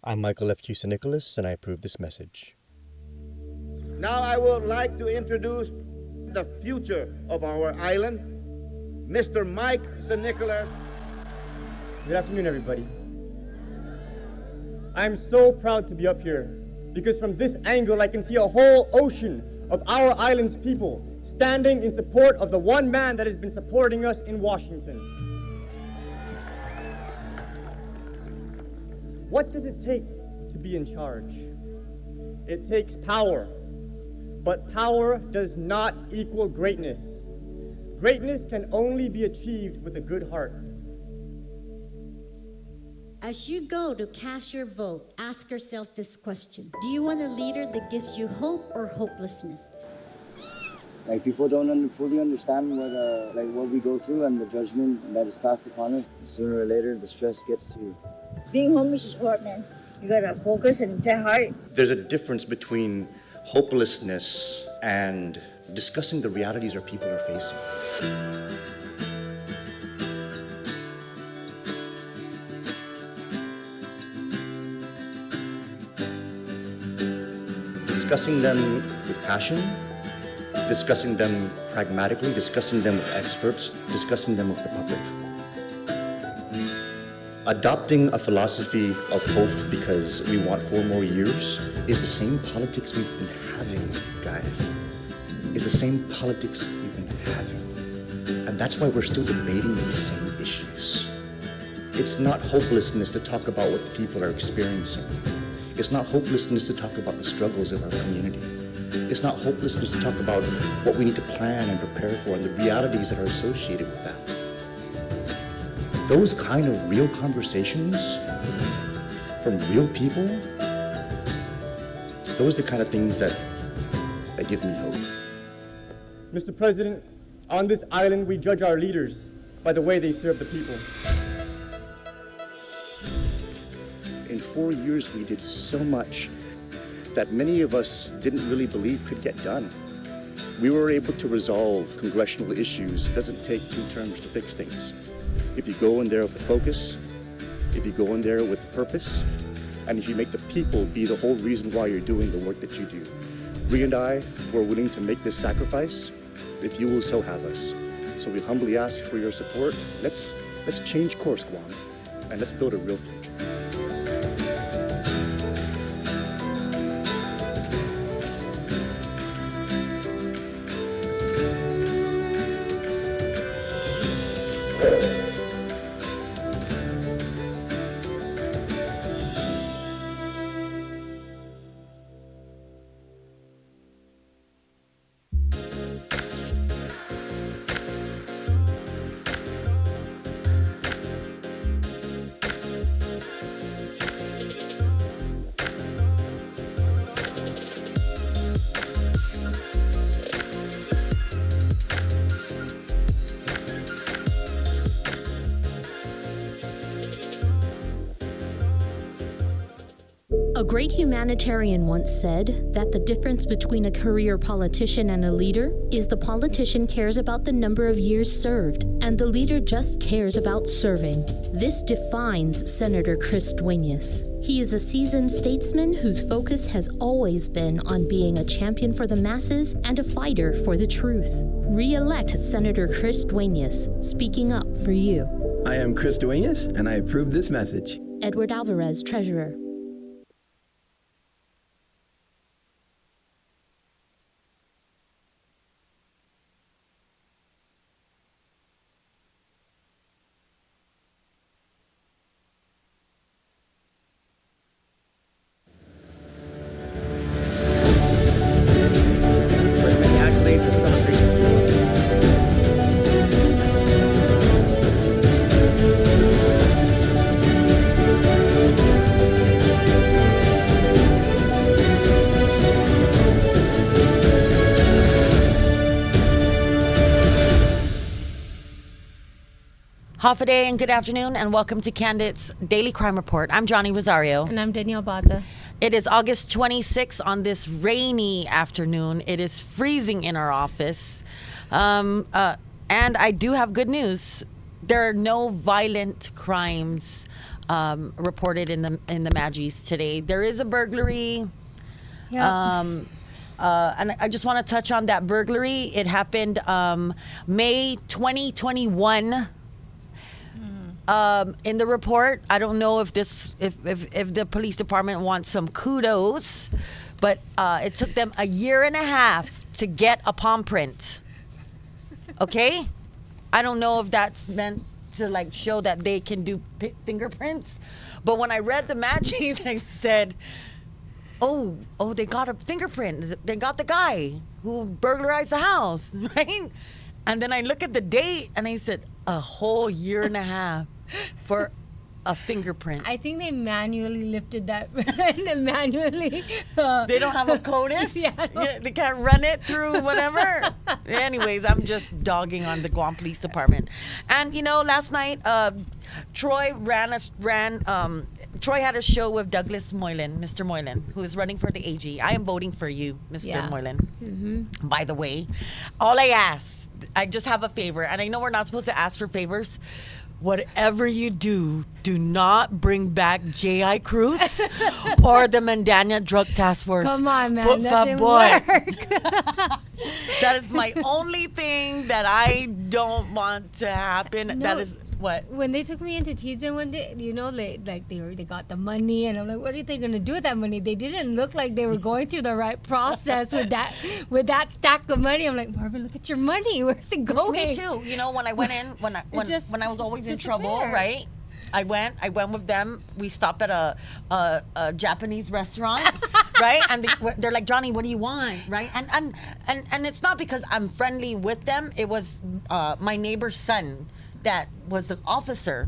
I'm Michael F. Houston Nicholas, and I approve this message. Now I would like to introduce the future of our island, Mr. Mike St. Nicholas. Good afternoon, everybody. I'm so proud to be up here because from this angle I can see a whole ocean of our island's people standing in support of the one man that has been supporting us in Washington. What does it take to be in charge? It takes power, but power does not equal greatness. Greatness can only be achieved with a good heart. As you go to cast your vote, ask yourself this question. Do you want a leader that gives you hope or hopelessness? Like, people don't fully understand what we go through and the judgment that is passed upon us. Sooner or later, the stress gets to you. Being homeless is hard, man. You gotta focus and try hard. There's a difference between hopelessness and discussing the realities our people are facing. Discussing them with passion, discussing them pragmatically, discussing them with experts, discussing them with the public. Adopting a philosophy of hope because we want 4 more years is the same politics we've been having, guys. It's the same politics we've been having. And that's why we're still debating these same issues. It's not hopelessness to talk about what the people are experiencing. It's not hopelessness to talk about the struggles of our community. It's not hopelessness to talk about what we need to plan and prepare for and the realities that are associated with that. Those kind of real conversations from real people, those are the kind of things that give me hope. Mr. President, on this island we judge our leaders by the way they serve the people. In 4 years, we did so much that many of us didn't really believe could get done. We were able to resolve congressional issues. It doesn't take 2 terms to fix things. If you go in there with the focus, if you go in there with the purpose, and if you make the people be the whole reason why you're doing the work that you do. We and I were willing to make this sacrifice if you will so have us. So we humbly ask for your support. Let's change course, Guam, and let's build a real future. A great humanitarian once said that the difference between a career politician and a leader is the politician cares about the number of years served, and the leader just cares about serving. This defines Senator Chris Duenas. He is a seasoned statesman whose focus has always been on being a champion for the masses and a fighter for the truth. Re-elect Senator Chris Duenas, speaking up for you. I am Chris Duenas, and I approve this message. Edward Alvarez, Treasurer. Hafa and good afternoon, and welcome to Kandit's Daily Crime Report. I'm Johnny Rosario. And I'm Danielle Baza. It is August 26th on this rainy afternoon. It is freezing in our office. And I do have good news. There are no violent crimes reported in the Maggies today. There is a burglary. Yeah. And I just want to touch on that burglary. It happened May 2021. In the report, I don't know if the police department wants some kudos, but it took them a year and a half to get a palm print. Okay, I don't know if that's meant to like show that they can do fingerprints, but when I read the Maggies, I said, "Oh, they got a fingerprint. They got the guy who burglarized the house, right?" And then I look at the date, and I said, "A whole year and a half for a fingerprint." I think they manually lifted that. manually. They don't have a CODIS? Yeah, they can't run it through whatever? Anyways, I'm just dogging on the Guam Police Department. And, last night, Troy Troy had a show with Douglas Moylan, Mr. Moylan, who is running for the AG. I am voting for you, Mr. Moylan. Mm-hmm. By the way, all I ask, I just have a favor, and I know we're not supposed to ask for favors. Whatever you do not bring back J.I. Cruz or the Mandana Drug Task Force. Come on, man. Por That didn't favor. work. That is my only thing that I don't want to happen. No. That is what? When they took me into Tizen one day, they got the money, and I'm like, what are they gonna do with that money? They didn't look like they were going through the right process with that stack of money. I'm like, Marvin, look at your money. Where's it going? Me too. When I went in, when I was always in trouble, right? I went with them. We stopped at a Japanese restaurant, right? And they're like, Johnny, what do you want, right? And it's not because I'm friendly with them. It was my neighbor's son that was the officer.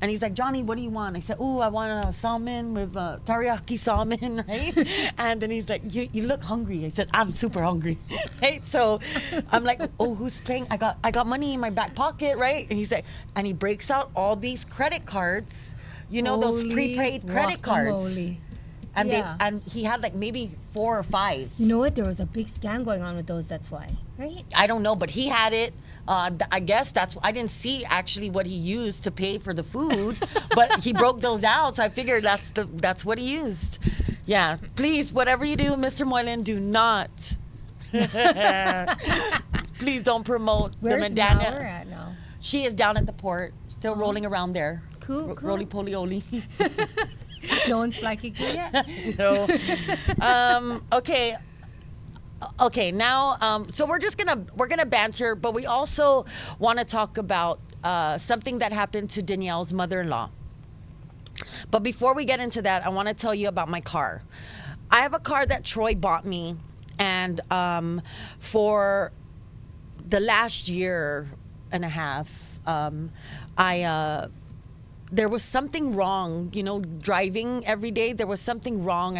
And he's like, Johnny, what do you want? I said, I want a salmon with teriyaki salmon, right? And then he's like, you look hungry. I said, I'm super hungry, right? So I'm like, who's paying? I got money in my back pocket, right? And he's like, and he breaks out all these credit cards, those prepaid credit cards. And he had like maybe 4 or 5. You know what? There was a big scam going on with those. That's why, right? I don't know, but he had it. I guess I didn't see actually what he used to pay for the food, but he broke those out. So I figured that's what he used. Yeah, please, whatever you do, Mr. Moylan, do not. Please don't promote the Mandana. Where's Mauer at now? She is down at the port, still rolling around there. Cool. Roly poly oly. No one's flagging you yet? No. Okay, now, so we're gonna banter, but we also want to talk about something that happened to Danielle's mother-in-law. But before we get into that, I want to tell you about my car. I have a car that Troy bought me, and for the last year and a half, there was something wrong, driving every day. There was something wrong.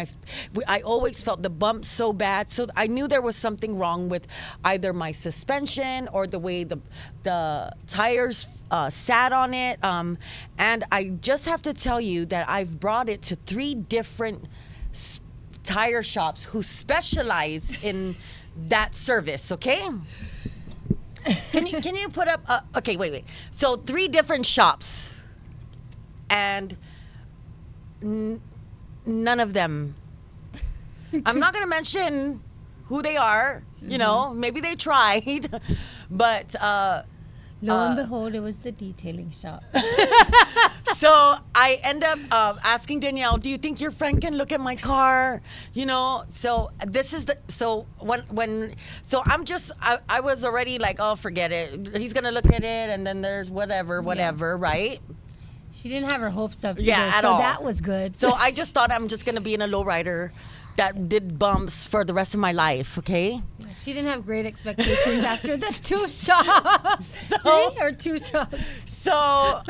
I always felt the bumps so bad. So I knew there was something wrong with either my suspension or the way the tires sat on it. And I just have to tell you that I've brought it to 3 different tire shops who specialize in that service, okay? Can you put up, okay, wait. So 3 different shops. And none of them. I'm not going to mention who they are. Maybe they tried, but lo and behold, it was the detailing shop. So I end up asking Danielle, "Do you think your friend can look at my car?" So this is I was already like, "Oh, forget it. He's gonna look at it, and then there's whatever, right?" She didn't have her hopes up. At all. So that was good. So I just thought I'm just going to be in a lowrider that did bumps for the rest of my life, okay? She didn't have great expectations after the 2 shops. 3 or 2 shops. So,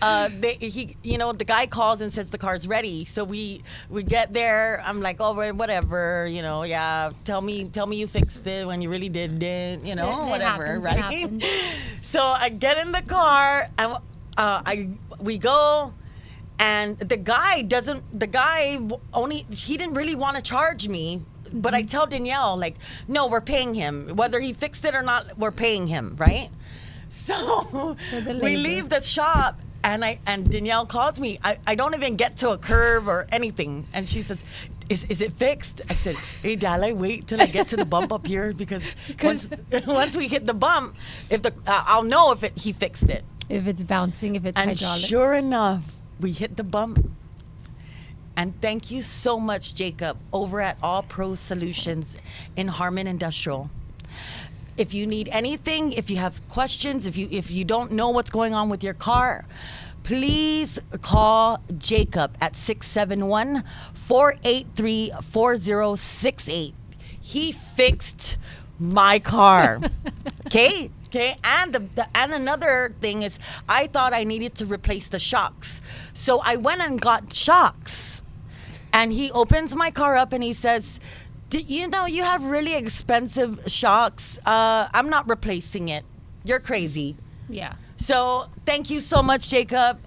the guy calls and says the car's ready. So we get there. I'm like, whatever, yeah. Tell me you fixed it when you really didn't, whatever, happens, right? So I get in the car and we go, and the guy he didn't really want to charge me, but I tell Danielle, like, no, we're paying him. Whether he fixed it or not, we're paying him, right? So we leave the shop, And Danielle calls me. I don't even get to a curve or anything. And she says, is it fixed? I said, hey, Dale, wait till I get to the bump up here because once we hit the bump, I'll know if he fixed it. If it's bouncing, if it's and hydraulic. Sure enough, we hit the bump. And thank you so much, Jacob, over at All Pro Solutions in Harmon Industrial. If you need anything, if you have questions, if you don't know what's going on with your car, please call Jacob at 671-483-4068. He fixed my car. Okay? Okay, and another thing is, I thought I needed to replace the shocks. So I went and got shocks. And he opens my car up and he says, you know, you have really expensive shocks. I'm not replacing it. You're crazy. Yeah. So thank you so much, Jacob.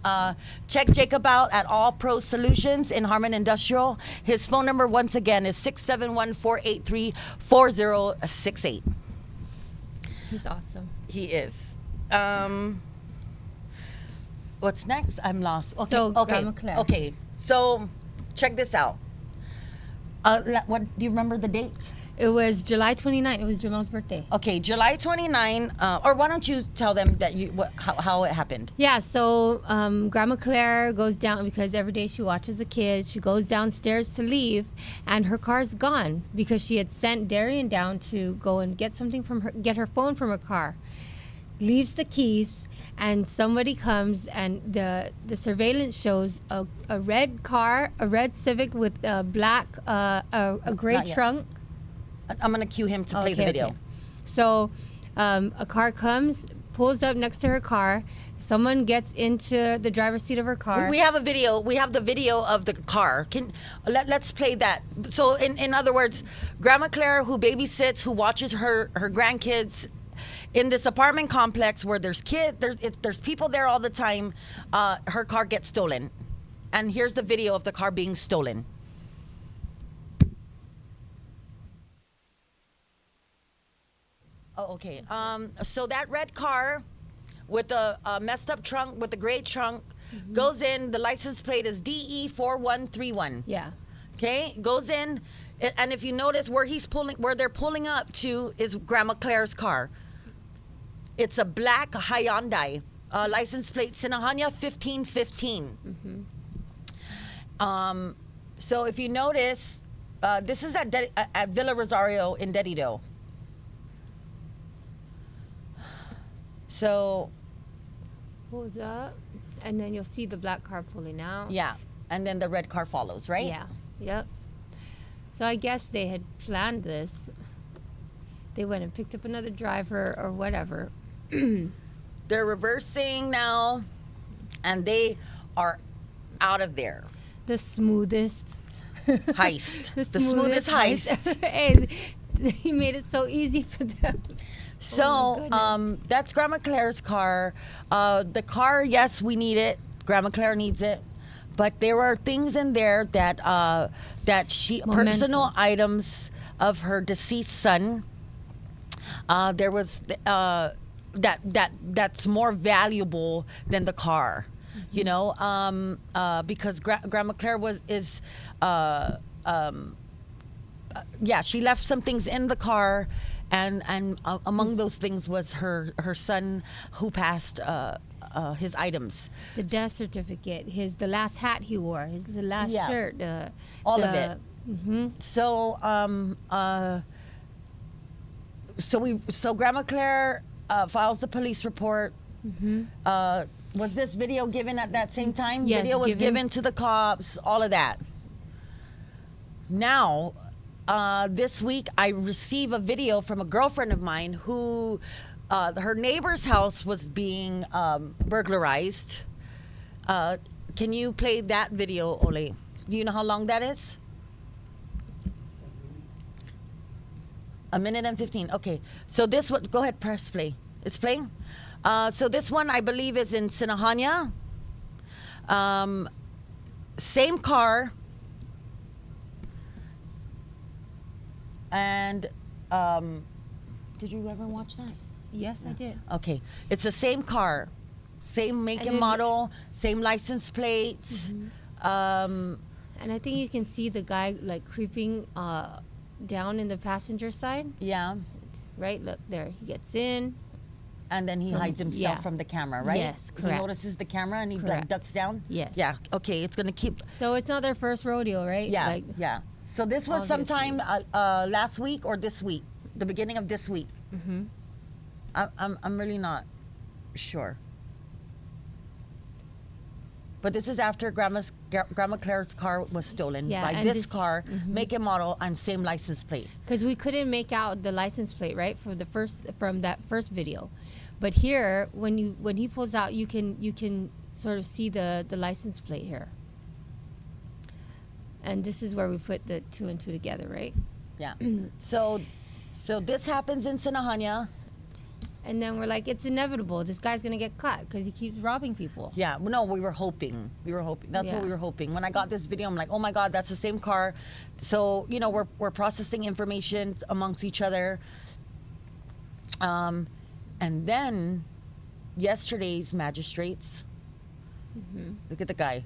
Check Jacob out at All Pro Solutions in Harmon Industrial. His phone number, once again, is 671-483-4068. He's awesome. He is. What's next? I'm lost. Okay. So, okay. Grandma Claire. Okay. So, check this out. What do you remember the date? It was July 29th. It was Jamel's birthday. Okay, July 29. Or why don't you tell them that how it happened? Yeah. So Grandma Claire goes down because every day she watches the kids. She goes downstairs to leave, and her car's gone because she had sent Darian down to go and get something from her, get her phone from her car. Leaves the keys. And somebody comes, and the surveillance shows a red car, a red Civic with a black, a gray trunk. I'm gonna cue him to play the video. Okay. So, a car comes, pulls up next to her car. Someone gets into the driver's seat of her car. We have a video. We have the video of the car. Let's play that. So, in other words, Grandma Claire, who babysits, who watches her grandkids. In this apartment complex where there's people there all the time, her car gets stolen. And here's the video of the car being stolen. Oh, okay. So that red car with the messed up trunk, with the gray trunk, goes in. The license plate is DE4131. Yeah. Okay, goes in. And if you notice where they're pulling up to is Grandma Claire's car. It's a black Hyundai, license plate Sinahanya 1515. So if you notice, this is at Villa Rosario in Dedido. So, Pulls up, and then you'll see the black car pulling out. yeah, and then the red car follows, right? Yeah. Yep. So I guess they had planned this. They went and picked up another driver or whatever. They're reversing now, and they are out of there. The smoothest heist. the smoothest heist. And he made it so easy for them. So that's Grandma Claire's car. The car, yes, we need it. Grandma Claire needs it. But there are things in there that personal items of her deceased son. There was that's more valuable than the car, you know, because Grandma Claire she left some things in the car, and among those things was her son who passed his items. The death certificate, the last hat he wore, the last shirt, all of it. So so Grandma Claire files the police report. Was this video given at that same time? Yes, video was given to the cops, all of that. Now, this week I receive a video from a girlfriend of mine who her neighbor's house was being burglarized. Can you play that video, Ole? Do you know how long that is? 1 minute and 15. Okay. So this one, go ahead, press play. It's playing. So this one, I believe, is in Sinahanya. Same car. And did you ever watch that? Yes, I did. Okay. It's the same car. same make and then- model, same license plates. And I think you can see the guy like creeping down in the passenger side. Yeah. Right, look there. He gets in. And then he hides himself yeah. from the camera, right? Yes, He correct. notices the camera and he like Correct. ducks down. Yes. Yeah. Okay. It's gonna keep. So it's not their first rodeo, right? Yeah. Like, Yeah. So this was obviously. sometime last week or this week, the beginning of this week. Mm-hmm. I'm really not sure. But this is after Grandma Claire's car was stolen Yeah, by and this this- car, mhm. make and model, and same license plate. Because we couldn't make out the license plate, right, from that first video, but here when he pulls out, you can sort of see the license plate here, and this is where we put the two and two together, right? Yeah. So this happens in Sinahanya. And then we're like, it's inevitable. This guy's gonna get caught because he keeps robbing people. Yeah, no, we were hoping. That's Yeah. what we were hoping. When I got this video, I'm like, oh my God, that's the same car. So, we're processing information amongst each other. And then yesterday's magistrates, look at the guy.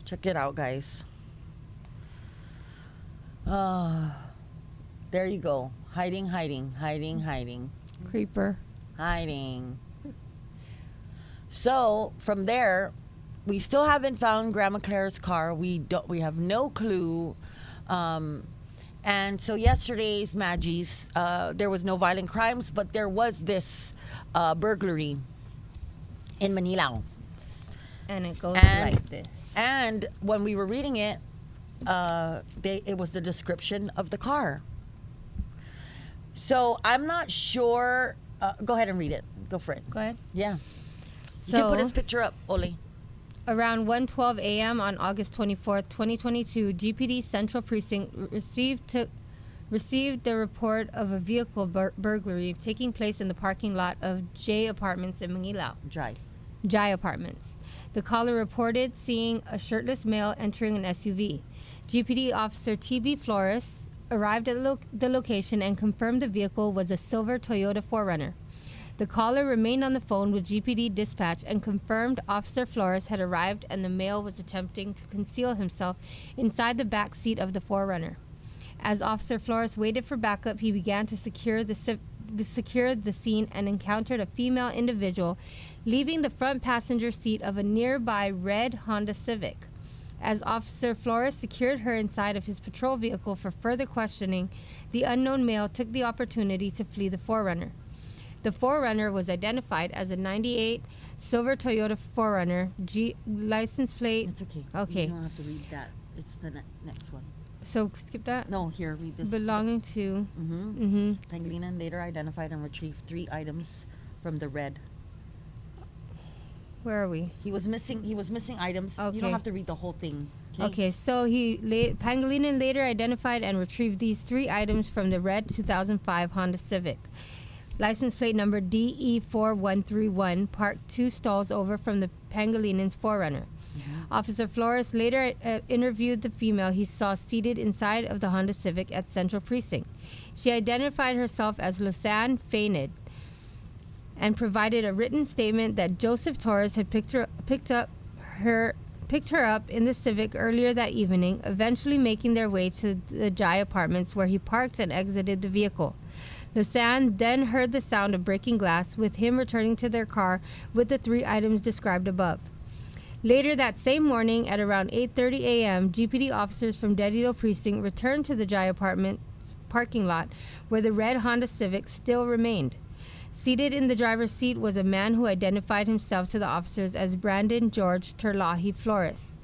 Check it out, guys. There you go. Hiding. Creeper. Hiding. So from there, we still haven't found Grandma Claire's car. We have no clue. And so yesterday's Maggies, there was no violent crimes, but there was this burglary in Manila. And it goes And- like this. And when we were reading it, it was the description of the car. So I'm not sure. Go ahead and read it. Go for it. Go ahead. Yeah. You can So put his picture up, Oli. around 1:12 a.m. on August 24th, 2022, GPD Central Precinct received the report of a vehicle burglary taking place in the parking lot of J Apartments in Manila. Jai Apartments. The caller reported seeing a shirtless male entering an SUV. GPD officer T.B. Flores arrived at the location and confirmed the vehicle was a silver Toyota 4Runner. The caller remained on the phone with GPD dispatch and confirmed Officer Flores had arrived and the male was attempting to conceal himself inside the back seat of the 4Runner. As Officer Flores waited for backup, he began to secure the scene and encountered a female individual leaving the front passenger seat of a nearby red Honda Civic. As Officer Flores secured her inside of his patrol vehicle for further questioning, the unknown male took the opportunity to flee the 4Runner. The 4Runner was identified as a 98 silver Toyota 4Runner, license plate. It's okay. Okay. You don't have to read that. It's the next one. So skip that? No, here, read this. Belonging to. Pangilinan later identified and retrieved 3 items from the red. Where are we? He was missing items. Okay. You don't have to read the whole thing. Okay, so Pangilinan later identified and retrieved these 3 items from the red 2005 Honda Civic. License plate number DE4131, parked 2 stalls over from the Pangilinan's 4Runner. Officer Flores later interviewed the female he saw seated inside of the Honda Civic at Central Precinct. She identified herself as Lusanne Fainted and provided a written statement that Joseph Torres had picked her up in the Civic earlier that evening, eventually making their way to the Jai Apartments where he parked and exited the vehicle. Lusanne then heard the sound of breaking glass, with him returning to their car with the 3 items described above. Later that same morning at around 8:30 a.m., GPD officers from Dedito Precinct returned to the Jai Apartments parking lot where the red Honda Civic still remained. Seated in the driver's seat was a man who identified himself to the officers as Brandon George Terlahi Flores.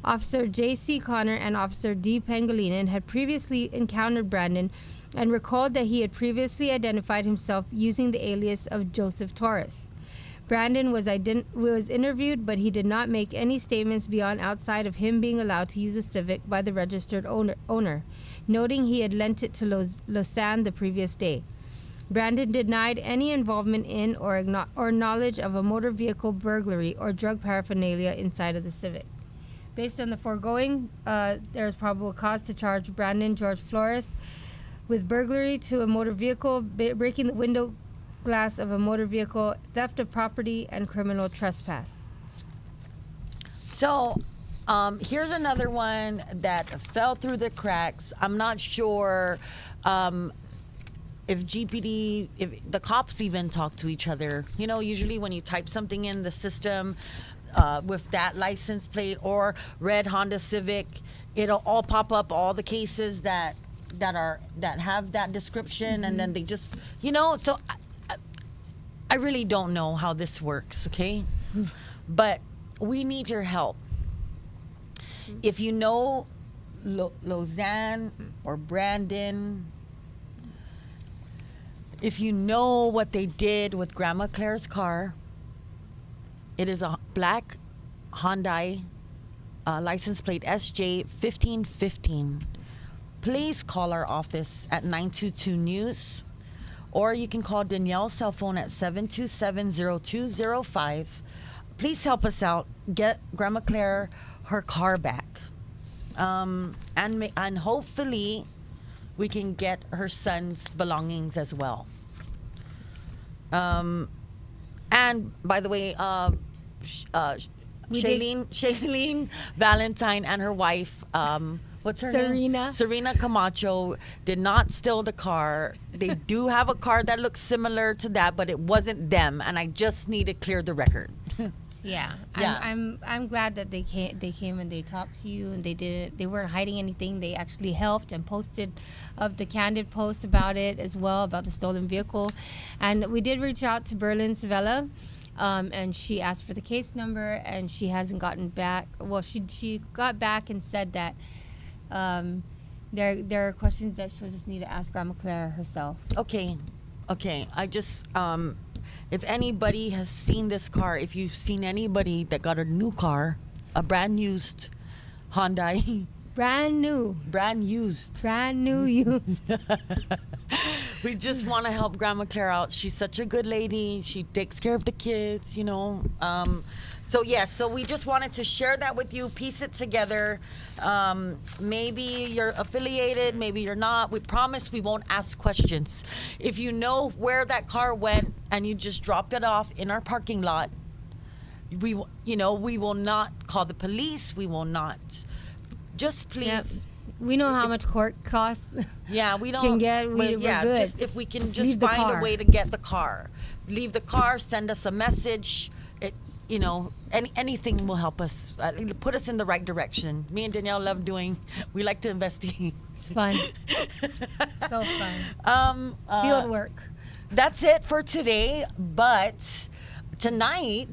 Officer J.C. Connor and Officer D. Pangilinan had previously encountered Brandon and recalled that he had previously identified himself using the alias of Joseph Torres. Brandon was interviewed, but he did not make any statements beyond outside of him being allowed to use the Civic by the registered owner, noting he had lent it to Lusanne the previous day. Brandon denied any involvement in or knowledge of a motor vehicle burglary or drug paraphernalia inside of the Civic. Based on the foregoing, there is probable cause to charge Brandon George Flores with burglary to a motor vehicle, breaking the window glass of a motor vehicle, theft of property, and criminal trespass. So, here's another one that fell through the cracks. I'm not sure if GPD, if the cops even talk to each other. You know, usually when you type something in the system with that license plate or red Honda Civic, it'll all pop up all the cases that have that description, and then they just, you know. So I really don't know how this works. Okay, but we need your help. If you know Lausanne or Brandon, if you know what they did with Grandma Claire's car, it is a black Hyundai license plate SJ 1515. Please call our office at 922-NEWS, or you can call Danielle's cell phone at 727-0205. Please help us out. Get Grandma Claire her car back, and hopefully we can get her son's belongings as well. And by the way, Shailene Valentine and her wife, what's her name? Serena Camacho did not steal the car. They do have a car that looks similar to that, but it wasn't them, and I just need to clear the record. Yeah. Yeah. I'm glad that they came and they talked to you, and they weren't hiding anything. They actually helped and posted of the Kandit post about it as well, about the stolen vehicle. And we did reach out to Berlin Savella, and she asked for the case number, and she hasn't gotten back. Well, she got back and said that there are questions that she'll just need to ask Grandma Claire herself. Okay. I just if anybody has seen this car, if you've seen anybody that got a new car, a brand used Hyundai, brand new used, we just want to help Grandma Claire out. She's such a good lady. She takes care of the kids, you know. So we just wanted to share that with you, piece it together. Maybe you're affiliated, maybe you're not. We promise we won't ask questions. If you know where that car went and you just drop it off in our parking lot, we will not call the police. We will not. Just please. Yep. We know how much court costs. Yeah, we don't. Can get. We're good. Just if we can just find a way to get the car, leave the car, send us a message. Anything will help us. Put us in the right direction. Me and Danielle love doing. We like to investigate. It's fun. So fun. Field work. That's it for today. But tonight,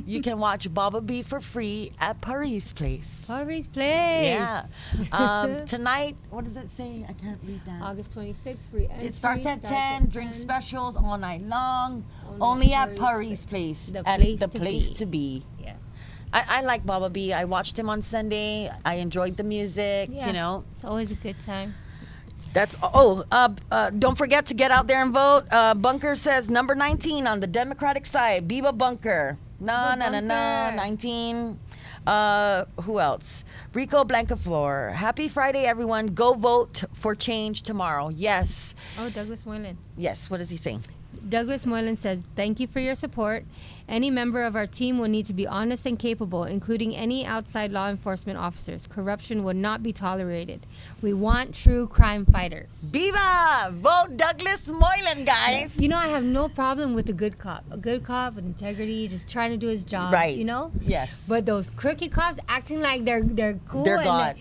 you can watch Baba B for free at Paris Place. Paris Place. Yeah. Tonight, what does it say? I can't read that. August 26th, free entry. It starts at 10. Drink specials all night long. Only at Paris Place. The place to be. Yeah. I like Baba B. I watched him on Sunday. I enjoyed the music. Yeah. You know. It's always a good time. That's don't forget to get out there and vote. Bunker says number 19 on the Democratic side. Biba Bunker. 19. Who else? Rico Blancaflor. Happy Friday, everyone. Go vote for change tomorrow. Yes. Oh, Douglas Moylan. Yes. What is he saying? Douglas Moylan says, thank you for your support. Any member of our team will need to be honest and capable, including any outside law enforcement officers. Corruption will not be tolerated. We want true crime fighters. Viva! Vote Douglas Moylan, guys. You know, I have no problem with a good cop. A good cop with integrity, just trying to do his job. Right. You know? Yes. But those crooked cops acting like they're cool. They're and God.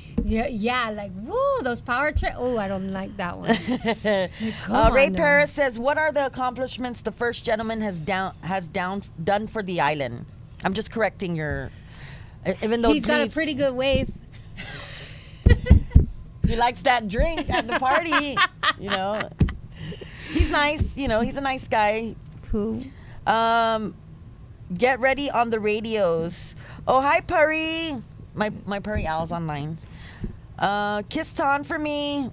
Like, woo, those power trips. Oh, I don't like that one. Ray Paris says, what are the accomplishments the first gentleman has done for the island? I'm just correcting your, even though he's got a pretty good wave. He likes that drink at the party. You know, he's nice. You know, he's a nice guy. Cool. Get ready on the radios. Oh, hi, Puri. My Puri Al's online. Kiss Ton for me.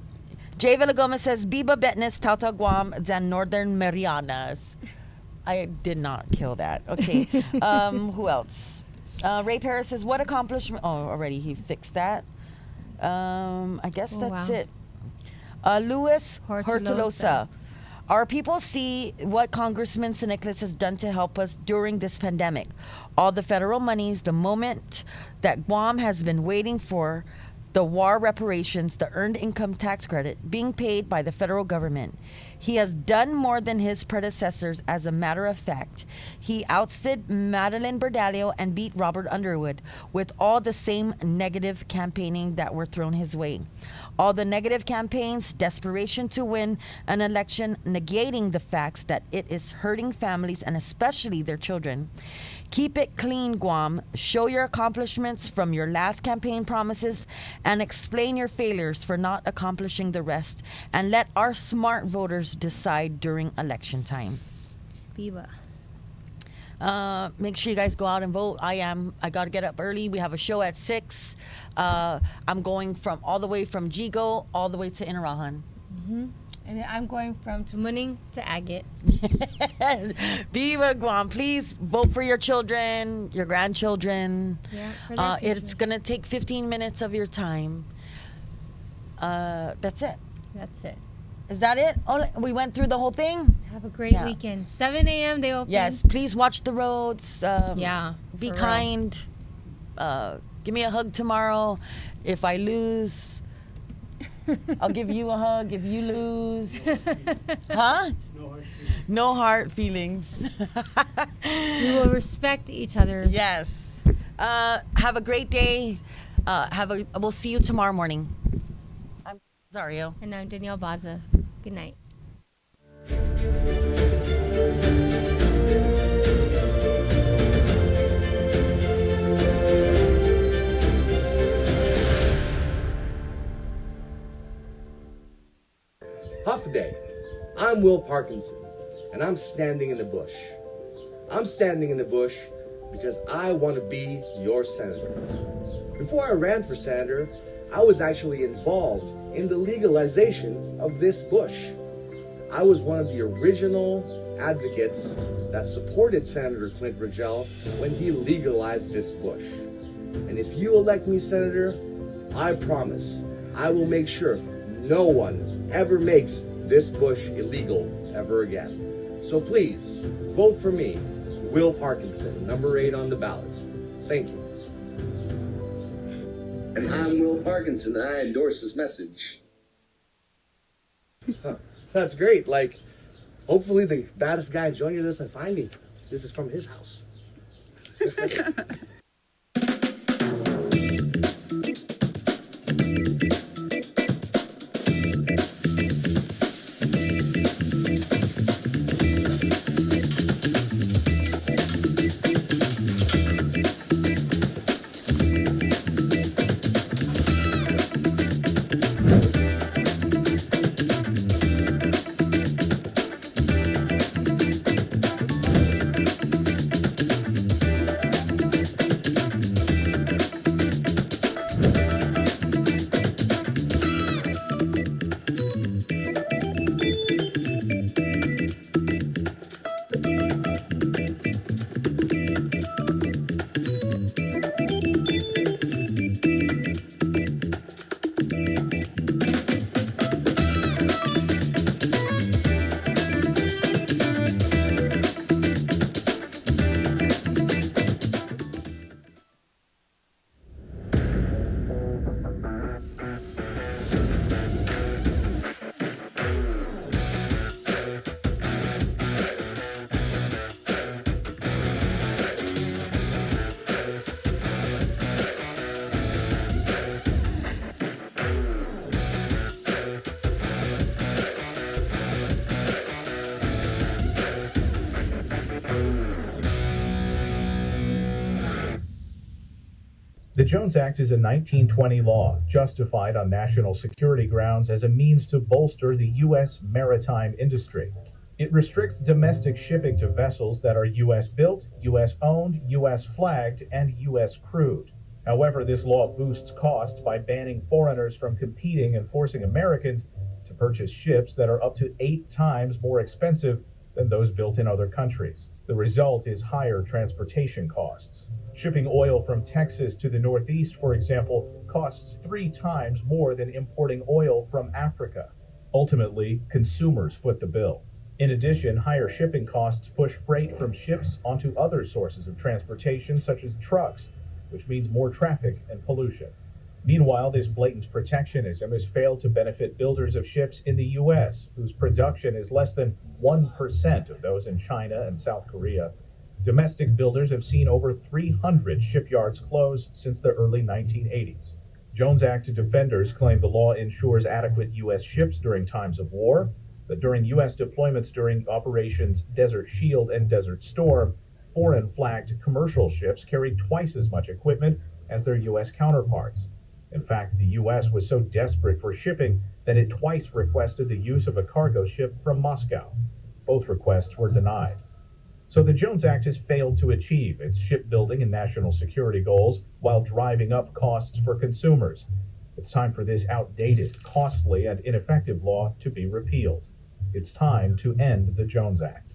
Jay Villagomez says, Biba Betnes, Tauta Guam, and Northern Marianas. I did not kill that. Okay. Who else? Ray Paris says, what accomplishment? Oh, already he fixed that. I guess that's it. Louis Hortolosa. Our people see what Congressman San Nicolas has done to help us during this pandemic. All the federal monies, the moment that Guam has been waiting for, the war reparations, the earned income tax credit being paid by the federal government. He has done more than his predecessors. As a matter of fact, he ousted Madeline Bordallo and beat Robert Underwood with all the same negative campaigning that were thrown his way. All the negative campaigns, desperation to win an election, negating the facts that it is hurting families and especially their children. Keep it clean, Guam. Show your accomplishments from your last campaign promises and explain your failures for not accomplishing the rest. And let our smart voters decide during election time. Viva. Make sure you guys go out and vote. I got to get up early. We have a show at 6. I'm going from all the way from Jigo all the way to Inarahan. Mm-hmm. And then I'm going from Tumuning to Agate. Viva Guam. Please vote for your children, your grandchildren. Yeah, for their it's going to take 15 minutes of your time. That's it. That's it. Is that it? Oh, we went through the whole thing? Have a great weekend. 7 a.m. they open. Yes, please watch the roads. Be kind. Give me a hug tomorrow. If I lose, I'll give you a hug if you lose. Huh? No hard feelings. We will respect each other. Yes. Have a great day. We'll see you tomorrow morning. I'm Zario. And I'm Danielle Baza. Good night. Huff Day. I'm Will Parkinson, and I'm standing in the bush. I'm standing in the bush because I want to be your senator. Before I ran for senator, I was actually involved in the legalization of this bush. I was one of the original advocates that supported Senator Clint Rogel when he legalized this bush. And if you elect me senator, I promise I will make sure no one ever makes this bush illegal ever again. So please, vote for me, Will Parkinson, number 8 on the ballot. Thank you. And I'm Will Parkinson, and I endorse this message. That's great. Like, hopefully the baddest guy joining us and find me. This is from his house. The Jones Act is a 1920 law justified on national security grounds as a means to bolster the U.S. maritime industry. It restricts domestic shipping to vessels that are U.S. built, U.S. owned, U.S. flagged, and U.S. crewed. However, this law boosts cost by banning foreigners from competing and forcing Americans to purchase ships that are up to 8 times more expensive than those built in other countries. The result is higher transportation costs. Shipping oil from Texas to the Northeast, for example, costs 3 times more than importing oil from Africa. Ultimately, consumers foot the bill. In addition, higher shipping costs push freight from ships onto other sources of transportation, such as trucks, which means more traffic and pollution. Meanwhile, this blatant protectionism has failed to benefit builders of ships in the U.S., whose production is less than 1% of those in China and South Korea. Domestic builders have seen over 300 shipyards close since the early 1980s. Jones Act defenders claim the law ensures adequate U.S. ships during times of war, but during U.S. deployments during Operations Desert Shield and Desert Storm, foreign-flagged commercial ships carried twice as much equipment as their U.S. counterparts. In fact, the U.S. was so desperate for shipping that it twice requested the use of a cargo ship from Moscow. Both requests were denied. So the Jones Act has failed to achieve its shipbuilding and national security goals while driving up costs for consumers. It's time for this outdated, costly, and ineffective law to be repealed. It's time to end the Jones Act.